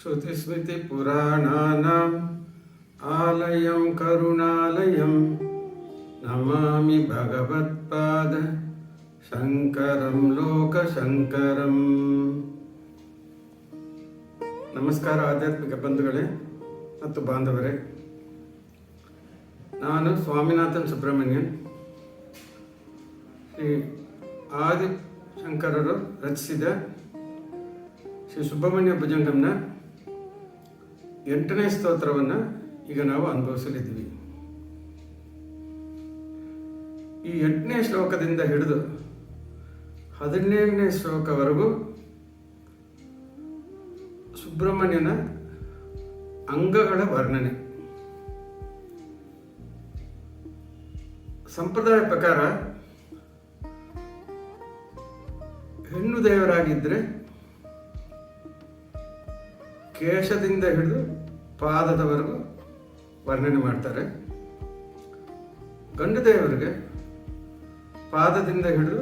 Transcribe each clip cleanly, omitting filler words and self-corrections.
श्रुतिस्मृतिपुराणानाम् आलयं करुणालयं नमामि भगवत्पाद ಶಂಕರಂ ಲೋಕಶಂಕರಂ. ನಮಸ್ಕಾರ ಆಧ್ಯಾತ್ಮಿಕ ಬಂಧುಗಳೇ ಮತ್ತು ಬಾಂಧವರೇ, ನಾನು ಸ್ವಾಮಿನಾಥನ್ ಸುಬ್ರಹ್ಮಣ್ಯನ್. ಶ್ರೀ ಆದಿಶಂಕರರು ರಚಿಸಿದ ಶ್ರೀ ಸುಬ್ರಹ್ಮಣ್ಯ ಭುಜಂಗಂನ 8ನೇ ಸ್ತೋತ್ರವನ್ನು ಈಗ ನಾವು ಅನುಭವಿಸಲಿದ್ದೀವಿ. ಈ 8ನೇ ಶ್ಲೋಕದಿಂದ ಹಿಡಿದು 17ನೇ ಶ್ಲೋಕವರೆಗೂ ಸುಬ್ರಹ್ಮಣ್ಯನ ಅಂಗಗಳ ವರ್ಣನೆ. ಸಂಪ್ರದಾಯ ಪ್ರಕಾರ ಹೆಣ್ಣು ದೇವರಾಗಿದ್ದರೆ ಕೇಶದಿಂದ ಹಿಡಿದು ಪಾದದವರೆಗೂ ವರ್ಣನೆ ಮಾಡ್ತಾರೆ. ಗಂಡು ದೇವರಿಗೆ ಪಾದದಿಂದ ಹಿಡಿದು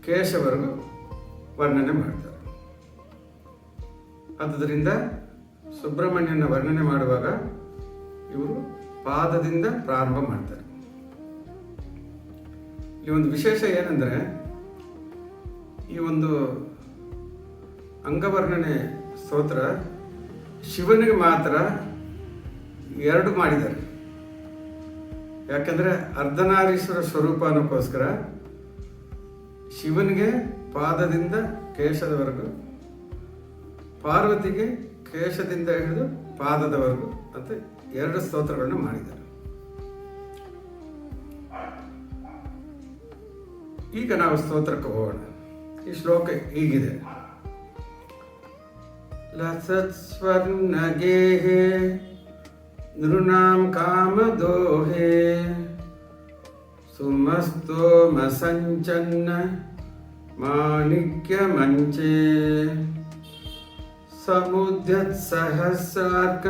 ಕೇಶವರೆಗೂ ವರ್ಣನೆ ಮಾಡ್ತಾರೆ. ಆದ್ದರಿಂದ ಸುಬ್ರಹ್ಮಣ್ಯನ ವರ್ಣನೆ ಮಾಡುವಾಗ ಇವರು ಪಾದದಿಂದ ಪ್ರಾರಂಭ ಮಾಡ್ತಾರೆ. ಈ ಒಂದು ವಿಶೇಷ ಏನೆಂದರೆ, ಈ ಒಂದು ಅಂಗವರ್ಣನೆ ಸ್ತೋತ್ರ ಶಿವನಿಗೆ ಮಾತ್ರ 2 ಮಾಡಿದ್ದಾರೆ. ಯಾಕೆಂದರೆ ಅರ್ಧನಾರೀಶ್ವರ ಸ್ವರೂಪ ಅನ್ನೋಕ್ಕೋಸ್ಕರ ಶಿವನಿಗೆ ಪಾದದಿಂದ ಕೇಶದವರೆಗೂ, ಪಾರ್ವತಿಗೆ ಕೇಶದಿಂದ ಹಿಡಿದು ಪಾದದವರೆಗೂ ಅಂತ 2 ಸ್ತೋತ್ರಗಳನ್ನು ಮಾಡಿದ್ದಾರೆ. ಈಗ ನಾವು ಸ್ತೋತ್ರಕ್ಕೆ ಹೋಗೋಣ. ಈ ಶ್ಲೋಕ ಹೀಗಿದೆ: ಲಸತ್ಸ್ವರ್ಣಗೇಹೇ ನೃಣಾಂ ಕಾಮದೋಹೇ ಸುಮಸ್ತೋಮ ಸಂಚನ್ನ ಮಾಣಿಕ್ಯ ಮಂಚೇ ಸಮುದ್ಯತ್ ಸಹಸ್ರಾರ್ಕ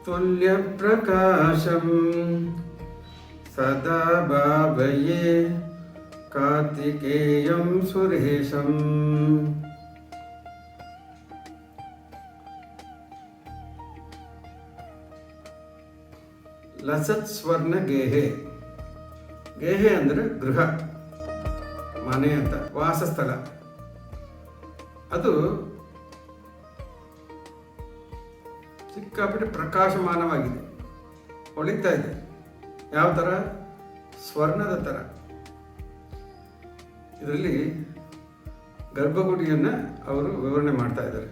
ತುಲ್ಯ ಪ್ರಕಾಶಂ ಸದಾ ಭಾವಯೇ ಕಾರ್ತಿಕೇಯಂ ಸುರೇಶಂ. ಲಸತ್ ಸ್ವರ್ಣ ಗೇಹೆ. ಗೇಹೆ ಅಂದರೆ ಗೃಹ, ಮನೆ ಅಂತ, ವಾಸಸ್ಥಳ. ಅದು ಸಿಕ್ಕಾಪಟ್ಟೆ ಪ್ರಕಾಶಮಾನವಾಗಿದೆ, ಹೊಳಿತಾ ಇದೆ. ಯಾವ ಥರ? ಸ್ವರ್ಣದ ಥರ. ಇದರಲ್ಲಿ ಗರ್ಭಗುಡಿಯನ್ನು ಅವರು ವಿವರಣೆ ಮಾಡ್ತಾ ಇದ್ದಾರೆ.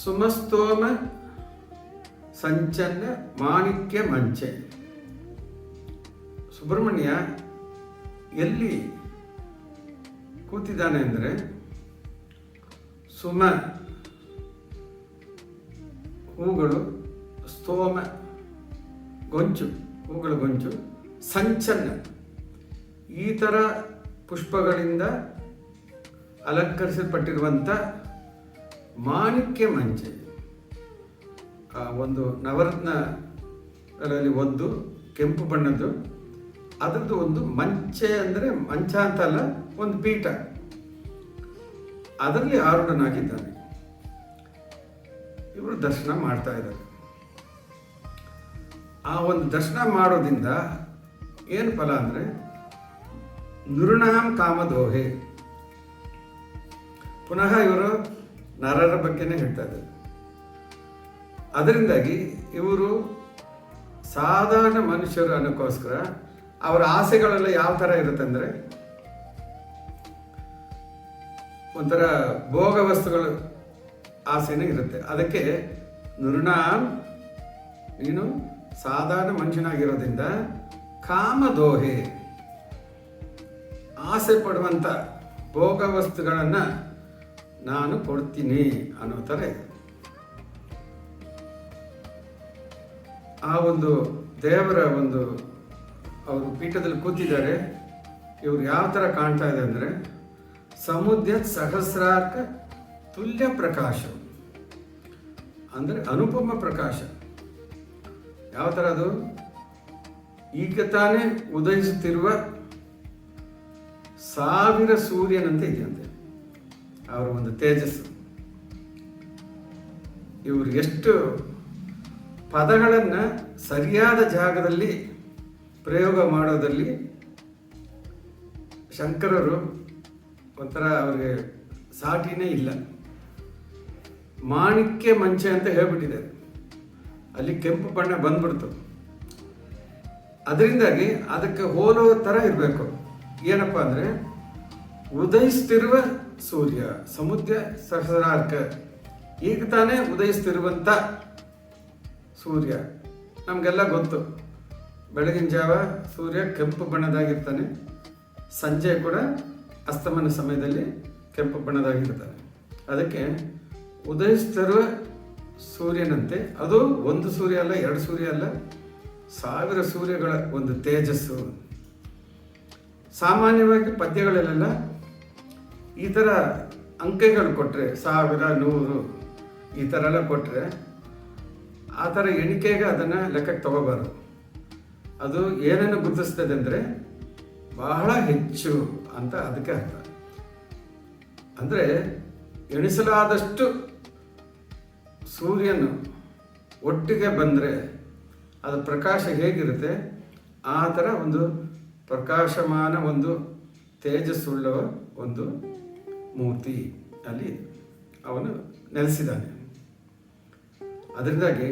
ಸುಮಸ್ತೋಮ ಸಂಚನ್ನ ಮಾಣಿಕ್ಯ ಮಂಚೆ. ಸುಬ್ರಹ್ಮಣ್ಯ ಎಲ್ಲಿ ಕೂತಿದ್ದಾನೆ ಅಂದರೆ, ಸುಮ ಹೂಗಳು, ಸ್ತೋಮ ಗೊಂಚು, ಹೂಗಳ ಗೊಂಚು, ಸಂಚನ್ನ ಈ ಥರ ಪುಷ್ಪಗಳಿಂದ ಅಲಂಕರಿಸಲ್ಪಟ್ಟಿರುವಂಥ ಮಾಣಿಕ್ಯ ಮಂಚೆ. ಒಂದು ನವರತ್ನಗಳಲ್ಲಿ ಒಂದು ಕೆಂಪು ಬಣ್ಣದ್ದು, ಅದರದ್ದು ಒಂದು ಮಂಚೆ ಅಂದರೆ ಮಂಚ ಅಂತಲ್ಲ, ಒಂದು ಪೀಠ, ಅದರಲ್ಲಿ ಆರೂಢನಾಗಿದ್ದಾನೆ. ಇವರು ದರ್ಶನ ಮಾಡ್ತಾ ಇದ್ದಾರೆ. ಆ ಒಂದು ದರ್ಶನ ಮಾಡೋದ್ರಿಂದ ಏನು ಫಲ ಅಂದರೆ, ನೃಣಾಂ ಕಾಮದೋಹೆ. ಪುನಃ ಇವರು ನರರ ಬಗ್ಗೆನೇ ಹೇಳ್ತಾ ಇದ್ದಾರೆ. ಅದರಿಂದಾಗಿ ಇವರು ಸಾಧಾರಣ ಮನುಷ್ಯರು ಅನ್ನೋಕ್ಕೋಸ್ಕರ ಅವರ ಆಸೆಗಳೆಲ್ಲ ಯಾವ ಥರ ಇರುತ್ತೆ ಅಂದರೆ, ಒಂಥರ ಭೋಗ ವಸ್ತುಗಳು ಆಸೆನೇ ಇರುತ್ತೆ. ಅದಕ್ಕೆ ನೃಣಾಂ, ನೀನು ಸಾಧಾರಣ ಮನುಷ್ಯನಾಗಿರೋದ್ರಿಂದ ಕಾಮದೋಹೆ, ಆಸೆ ಪಡುವಂಥ ಭೋಗ ವಸ್ತುಗಳನ್ನು ನಾನು ಕೊಡ್ತೀನಿ ಅನ್ನೋ ಥರ ಇದೆ. ಆ ಒಂದು ದೇವರ ಒಂದು ಅವರು ಪೀಠದಲ್ಲಿ ಕೂತಿದ್ದಾರೆ. ಇವರು ಯಾವ ಥರ ಕಾಣ್ತಾ ಇದೆ ಅಂದರೆ, ಸಮುದ್ಯ ಸಹಸ್ರಾರ್ಕ ತುಲ್ಯ ಪ್ರಕಾಶ, ಅಂದರೆ ಅನುಪಮ ಪ್ರಕಾಶ. ಯಾವ ಥರ ಅದು? ಈಗ ತಾನೇ ಉದಯಿಸುತ್ತಿರುವ 1000 ಸೂರ್ಯನಂತೆ ಇದೆಯಂತೆ. ಅವರ ಒಂದು ತೇಜಸ್ಸು. ಇವರು ಎಷ್ಟು ಪದಗಳನ್ನು ಸರಿಯಾದ ಜಾಗದಲ್ಲಿ ಪ್ರಯೋಗ ಮಾಡೋದಲ್ಲಿ ಶಂಕರರು ಒಂಥರ ಅವ್ರಿಗೆ ಸಾಟಿನೇ ಇಲ್ಲ. ಮಾಣಿಕ್ಯ ಮಂಚೆ ಅಂತ ಹೇಳ್ಬಿಟ್ಟಿದ್ದಾರೆ, ಅಲ್ಲಿ ಕೆಂಪು ಬಣ್ಣ ಬಂದ್ಬಿಡ್ತು. ಅದರಿಂದಾಗಿ ಅದಕ್ಕೆ ಹೋಲೋ ಥರ ಇರಬೇಕು. ಏನಪ್ಪ ಅಂದರೆ, ಉದಯಿಸ್ತಿರುವ ಸೂರ್ಯ ಸಮುದ್ರ ಸಹಸ್ರಾರ್ಕ, ಈಗ ತಾನೇ ಉದಯಿಸ್ತಿರುವಂಥ ಸೂರ್ಯ. ನಮಗೆಲ್ಲ ಗೊತ್ತು, ಬೆಳಗಿನ ಜಾವ ಸೂರ್ಯ ಕೆಂಪು ಬಣ್ಣದಾಗಿರ್ತಾನೆ, ಸಂಜೆ ಕೂಡ ಅಸ್ತಮನ ಸಮಯದಲ್ಲಿ ಕೆಂಪು ಬಣ್ಣದಾಗಿರ್ತಾನೆ. ಅದಕ್ಕೆ ಉದಯಿಸ್ತಿರುವ ಸೂರ್ಯನಂತೆ, ಅದು ಒಂದು ಸೂರ್ಯ ಅಲ್ಲ, ಎರಡು ಸೂರ್ಯ ಅಲ್ಲ, 1000 ಸೂರ್ಯಗಳ ಒಂದು ತೇಜಸ್ಸು. ಸಾಮಾನ್ಯವಾಗಿ ಪದ್ಯಗಳಲ್ಲೆಲ್ಲ ಈ ಥರ ಅಂಕೆಗಳು ಕೊಟ್ಟರೆ 1000, 100 ಈ ಥರ ಎಲ್ಲ ಕೊಟ್ಟರೆ ಆ ಥರ ಎಣಿಕೆಗೆ ಅದನ್ನು ಲೆಕ್ಕಕ್ಕೆ ತಗೋಬಾರ್ದು. ಅದು ಏನನ್ನು ಗುರುತಿಸ್ತದೆ ಅಂದರೆ ಬಹಳ ಹೆಚ್ಚು ಅಂತ ಅದಕ್ಕೆ ಅರ್ಥ. ಅಂದರೆ ಎಣಿಸಲಾದಷ್ಟು ಸೂರ್ಯನು ಒಟ್ಟಿಗೆ ಬಂದರೆ ಅದು ಪ್ರಕಾಶ ಹೇಗಿರುತ್ತೆ ಆ ಥರ ಒಂದು ಪ್ರಕಾಶಮಾನ ಒಂದು ತೇಜಸ್ಸುಳ್ಳ ಒಂದು ಮೂರ್ತಿ ಅಲ್ಲಿ ಅವನು ನೆಲೆಸಿದ್ದಾನೆ. ಅದರಿಂದಾಗಿ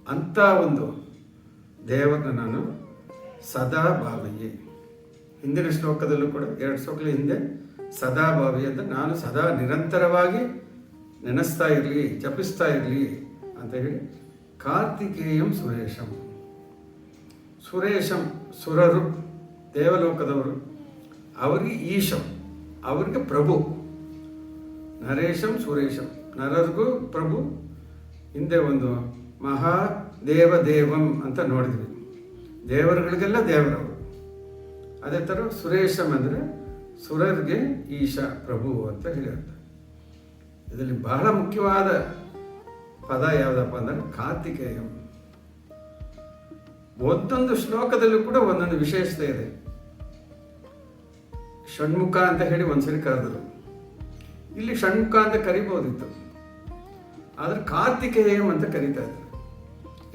ಅಂಥ ಒಂದು ದೇವರನ್ನ ನಾನು ಸದಾ ಭಾವಿಯೇ, ಹಿಂದಿನ ಶ್ಲೋಕದಲ್ಲೂ ಕೂಡ 2 ಶ್ಲೋಕಗಳ ಹಿಂದೆ ಸದಾ ಭಾವಿ ಅಂತ, ನಾನು ಸದಾ ನಿರಂತರವಾಗಿ ನೆನೆಸ್ತಾ ಇರಲಿ, ಜಪಿಸ್ತಾ ಇರಲಿ ಅಂತ ಹೇಳಿ ಕಾರ್ತಿಕೇಯಂ ಸುರೇಶಂ. ಸುರೇಶಂ ಸುರರು, ದೇವಲೋಕದವರು, ಅವರಿಗೆ ಈಶಂ, ಅವರಿಗೆ ಪ್ರಭು. ನರೇಶಂ ಸುರೇಶಂ, ನರರಿಗೂ ಪ್ರಭು. ಹಿಂದೆ ಒಂದು ಮಹಾದೇವದೇವಂ ಅಂತ ನೋಡಿದ್ವಿ, ದೇವರುಗಳಿಗೆಲ್ಲ ದೇವರವರು. ಅದೇ ಥರ ಸುರೇಶಂ ಅಂದರೆ ಸುರರಿಗೆ ಈಶ, ಪ್ರಭು ಅಂತ ಹೇಳಿರ್ತಾರೆ. ಇದರಲ್ಲಿ ಬಹಳ ಮುಖ್ಯವಾದ ಪದ ಯಾವುದಪ್ಪ ಅಂದರೆ ಕಾರ್ತಿಕೇಯಂ. ಒಂದೊಂದು ಶ್ಲೋಕದಲ್ಲೂ ಕೂಡ ಒಂದೊಂದು ವಿಶೇಷತೆ ಇದೆ. ಷಣ್ಮುಖ ಅಂತ ಹೇಳಿ ಒಂದ್ಸರಿ ಕರೆದರು, ಇಲ್ಲಿ ಷಣ್ಮುಖ ಅಂತ ಕರಿಬೋದಿತ್ತು, ಆದರೆ ಕಾರ್ತಿಕೇಯಂ ಅಂತ ಕರೀತಾ ಇದ್ದಾರೆ.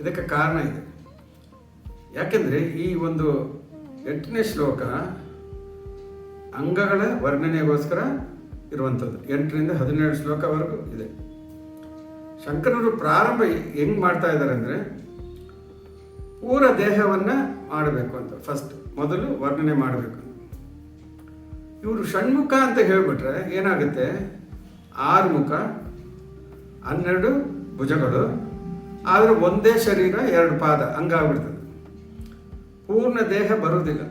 ಇದಕ್ಕೆ ಕಾರಣ ಇದೆ. ಯಾಕೆಂದರೆ ಈ ಒಂದು 8ನೇ ಶ್ಲೋಕ ಅಂಗಗಳ ವರ್ಣನೆಗೋಸ್ಕರ ಇರುವಂಥದ್ದು. 8ರಿಂದ 17 ಶ್ಲೋಕವರೆಗೂ ಇದೆ. ಶಂಕರರು ಪ್ರಾರಂಭ ಹೆಂಗೆ ಮಾಡ್ತಾ ಇದ್ದಾರೆ ಅಂದರೆ, ಪೂರ ದೇಹವನ್ನು ಮಾಡಬೇಕು ಅಂತ ಫಸ್ಟ್ ಮೊದಲು ವರ್ಣನೆ ಮಾಡಬೇಕು. ಇವರು ಷಣ್ಮುಖ ಅಂತ ಹೇಳಿಬಿಟ್ರೆ ಏನಾಗುತ್ತೆ, 6 ಮುಖ, 12 ಭುಜಗಳು, ಆದರೆ ಒಂದೇ ಶರೀರ, 2 ಪಾದ ಹಂಗಾಗ್ಬಿಡ್ತದೆ, ಪೂರ್ಣ ದೇಹ ಬರುವುದಿಲ್ಲ.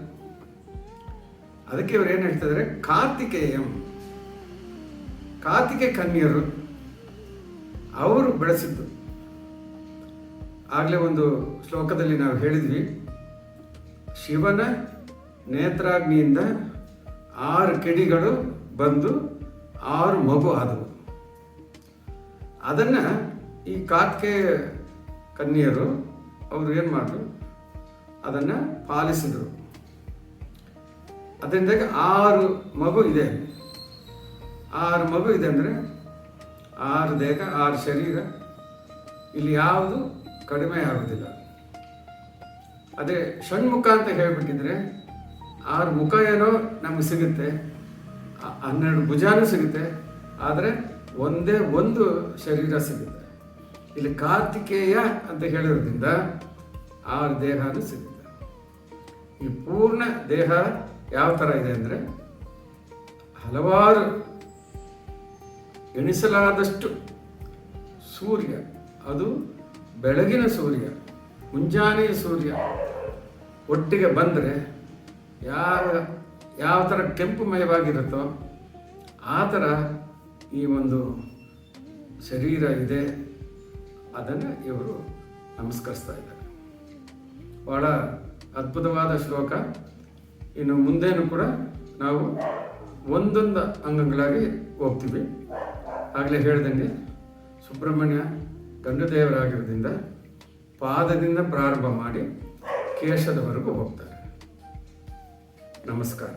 ಅದಕ್ಕೆ ಇವರು ಏನು ಹೇಳ್ತಿದ್ದಾರೆ, ಕಾರ್ತಿಕೇಯಂ, ಕಾರ್ತಿಕೆ ಕನ್ಯರು ಅವರು ಬೆಳೆಸಿದ್ದು. ಆಗಲೇ ಒಂದು ಶ್ಲೋಕದಲ್ಲಿ ನಾವು ಹೇಳಿದ್ವಿ, ಶಿವನ ನೇತ್ರಾಗ್ನಿಯಿಂದ 6 ಕಿಡಿಗಳು ಬಂದು 6 ಮಗು ಆದವು. ಅದನ್ನು ಈ ಕಾರ್ತಿಕೆ ಕನ್ಯರು ಅವರು ಏನು ಮಾಡಿದ್ರು, ಅದನ್ನು ಪಾಲಿಸಿದರು. ಅದರಿಂದಾಗಿ 6 ಮಗು ಇದೆ. 6 ಮಗು ಇದೆ ಅಂದರೆ 6 ದೇಹ, 6 ಶರೀರ, ಇಲ್ಲಿ ಯಾವುದು ಕಡಿಮೆ ಆಗೋದಿಲ್ಲ. ಅದೇ ಷಣ್ಮುಖ ಅಂತ ಹೇಳಿಬಿಟ್ಟಿದ್ರೆ 6 ಮುಖ ಏನೋ ನಮಗೆ ಸಿಗುತ್ತೆ, 12 ಭುಜಾನೂ ಸಿಗುತ್ತೆ, ಆದರೆ ಒಂದೇ ಒಂದು ಶರೀರ ಸಿಗುತ್ತೆ. ಇಲ್ಲಿ ಕಾರ್ತಿಕೇಯ ಅಂತ ಹೇಳಿರೋದ್ರಿಂದ 6 ದೇಹನೂ ಸಿಗುತ್ತೆ. ಈ ಪೂರ್ಣ ದೇಹ ಯಾವ ಥರ ಇದೆ ಅಂದರೆ, ಹಲವಾರು ಎಣಿಸಲಾದಷ್ಟು ಸೂರ್ಯ, ಅದು ಬೆಳಗಿನ ಸೂರ್ಯ, ಮುಂಜಾನೆಯ ಸೂರ್ಯ ಒಟ್ಟಿಗೆ ಬಂದರೆ ಯಾವ ಥರ ಕೆಂಪುಮಯವಾಗಿರುತ್ತೋ ಆ ಥರ ಈ ಒಂದು ಶರೀರ ಇದೆ. ಅದನ್ನು ಇವರು ನಮಸ್ಕರಿಸ್ತಾ ಇದ್ದಾರೆ. ಬಹಳ ಅದ್ಭುತವಾದ ಶ್ಲೋಕ. ಇನ್ನು ಮುಂದೇನು ಕೂಡ ನಾವು ಒಂದೊಂದು ಅಂಗಗಳಾಗಿ ಹೋಗ್ತೀವಿ. ಆಗಲೇ ಹೇಳ್ದಂಗೆ ಸುಬ್ರಹ್ಮಣ್ಯ ಗಂಡುದೇವರಾಗಿರೋದ್ರಿಂದ ಪಾದದಿಂದ ಪ್ರಾರಂಭ ಮಾಡಿ ಕೇಶದವರೆಗೂ ಹೋಗ್ತಾರೆ. ನಮಸ್ಕಾರ.